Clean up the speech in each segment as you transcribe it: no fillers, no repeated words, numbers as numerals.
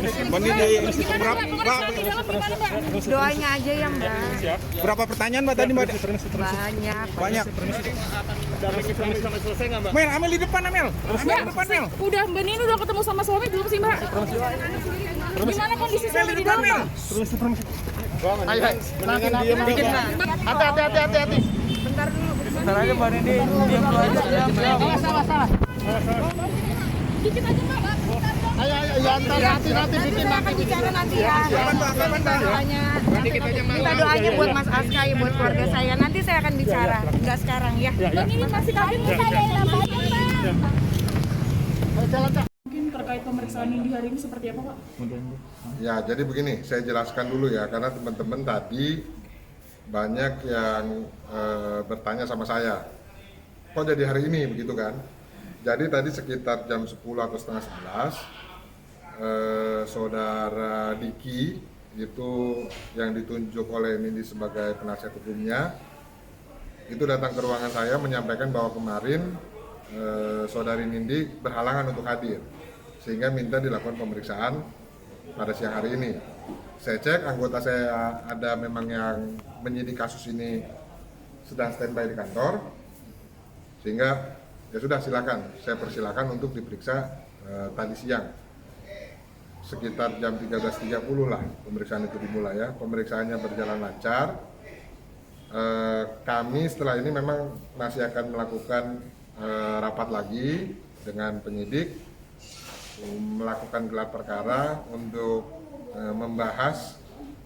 Mbak Nindi, Doanya aja ya Mbak. berapa pertanyaan Mbak tadi Mbak? Banyak. Banyak. Mel, Amel di depan Amel. Amel di depan Mel. Udah Mbak Nini udah ketemu sama suami belum sih Mbak? Gimana kondisi suami di dalam Mbak? Hati. Bentar dulu. Bentar aja Mbak Nindi. Diam dulu aja. Salah. Dikit aja Mbak. Ayo, nanti bikin Saya akan bicara nanti ya. Minta doanya buat Mas Aska ya, buat keluarga saya. Nanti saya akan bicara. Enggak sekarang ya. Mbak Nini masih kaget nggak saya yang namanya Mbak? Mungkin terkait pemeriksaan Nindi hari ini seperti apa Pak? Ya, jadi begini, saya jelaskan dulu ya, karena teman-teman tadi banyak yang bertanya sama saya, kok jadi hari ini begitu kan? Jadi tadi sekitar jam 10 atau setengah 11, saudara Diki itu yang ditunjuk oleh Nindi sebagai penasihat hukumnya itu datang ke ruangan saya menyampaikan bahwa kemarin saudari Nindi berhalangan untuk hadir sehingga minta dilakukan pemeriksaan pada siang hari ini. Saya cek anggota saya ada memang yang menyidik kasus ini sedang standby di kantor, sehingga ya sudah silakan, saya persilakan untuk diperiksa tadi siang sekitar jam 13.30 lah pemeriksaan itu dimulai ya. Pemeriksaannya berjalan lancar. Kami setelah ini memang masih akan melakukan rapat lagi dengan penyidik, melakukan gelar perkara untuk membahas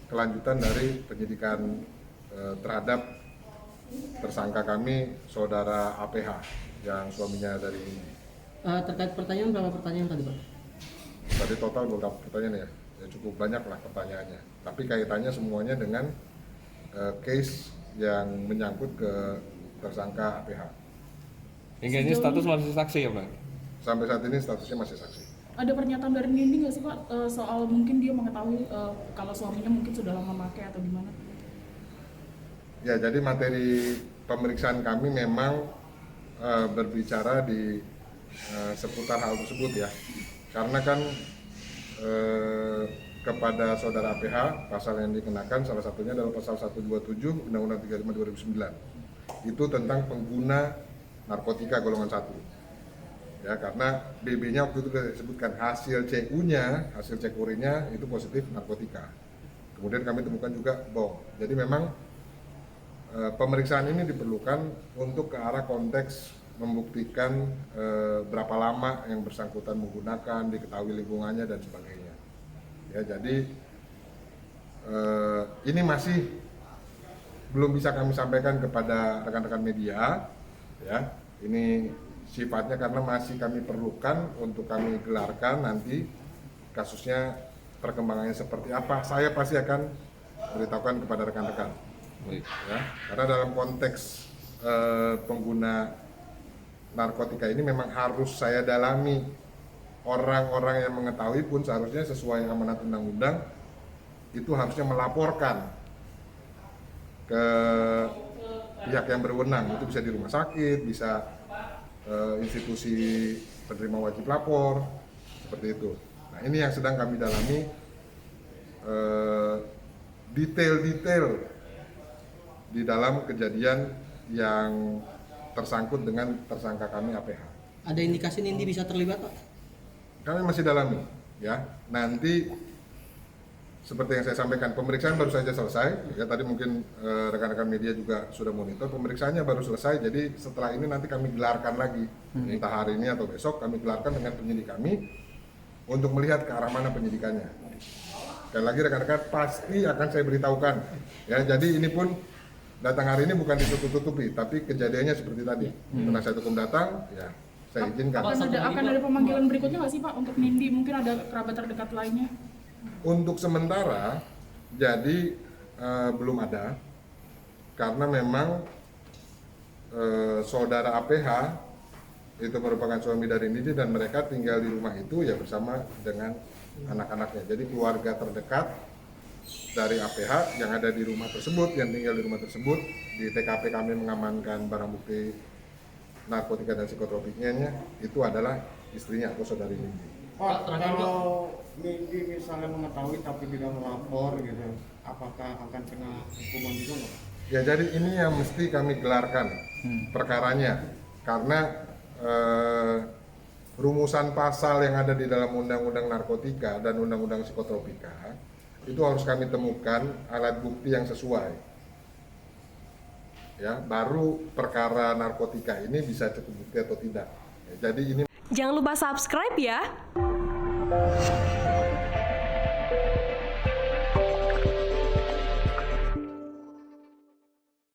kelanjutan dari penyidikan terhadap tersangka kami, saudara APH yang suaminya dari ini. Terkait pertanyaan, berapa pertanyaan tadi Pak? Tadi total beberapa pertanyaan ya cukup banyak lah pertanyaannya. Tapi kaitannya semuanya dengan case yang menyangkut ke tersangka APH. Hingga ini status masih saksi ya Pak? Sampai saat ini statusnya masih saksi. Ada pernyataan dari Nindi nggak sih Pak soal mungkin dia mengetahui kalau suaminya mungkin sudah lama memakai atau gimana? Ya, jadi materi pemeriksaan kami memang berbicara di seputar hal tersebut ya. Karena kan kepada saudara APH pasal yang dikenakan salah satunya adalah pasal 127 Undang-Undang 35 2009. Itu tentang pengguna narkotika golongan 1. Ya, karena BB-nya waktu itu disebutkan hasil CU-nya, hasil cek urinnya itu positif narkotika. Kemudian kami temukan juga bom. Jadi memang pemeriksaan ini diperlukan untuk ke arah konteks membuktikan berapa lama yang bersangkutan menggunakan, diketahui lingkungannya dan sebagainya. Ya, jadi ini masih belum bisa kami sampaikan kepada rekan-rekan media. Ya, ini sifatnya karena masih kami perlukan untuk kami gelarkan nanti kasusnya perkembangannya seperti apa. Saya pasti akan beritahukan kepada rekan-rekan. Ya, karena dalam konteks pengguna narkotika ini memang harus saya dalami. Orang-orang yang mengetahui pun seharusnya sesuai amanat undang-undang itu harusnya melaporkan ke pihak yang berwenang. Itu bisa di rumah sakit, bisa institusi penerima wajib lapor, seperti itu. Nah, ini yang sedang kami dalami detail-detail di dalam kejadian yang tersangkut dengan tersangka kami APH. Ada indikasi Nindi bisa terlibat Pak? Kami masih dalami, ya. Nanti seperti yang saya sampaikan, pemeriksaan baru saja selesai. Ya, tadi mungkin rekan-rekan media juga sudah monitor, pemeriksaannya baru selesai. Jadi setelah ini nanti kami gelarkan lagi, entah hari ini atau besok kami gelarkan dengan penyidik kami untuk melihat ke arah mana penyidikannya. Sekali lagi rekan-rekan pasti akan saya beritahukan. Ya, jadi ini pun datang hari ini bukan ditutup-tutupi, tapi kejadiannya seperti tadi. Penasihat hukum datang, ya saya izinkan. Akan ada pemanggilan berikutnya nggak sih Pak untuk Nindi? Mungkin ada kerabat terdekat lainnya? Untuk sementara, jadi belum ada, karena memang saudara APH itu merupakan suami dari Nindi dan mereka tinggal di rumah itu ya bersama dengan anak-anaknya. Jadi keluarga terdekat dari APH yang ada di rumah tersebut, yang tinggal di rumah tersebut, di TKP kami mengamankan barang bukti narkotika dan psikotropiknya itu adalah istrinya atau saudari Nindi. Pak, kalau Nindi misalnya mengetahui tapi tidak melapor gitu, apakah akan kena hukuman juga nggak? Ya jadi ini yang mesti kami gelarkan perkaranya, karena rumusan pasal yang ada di dalam Undang-Undang Narkotika dan Undang-Undang Psikotropika itu harus kami temukan alat bukti yang sesuai. Ya, baru perkara narkotika ini bisa cukup bukti atau tidak. Ya, jadi ini Jangan lupa subscribe ya.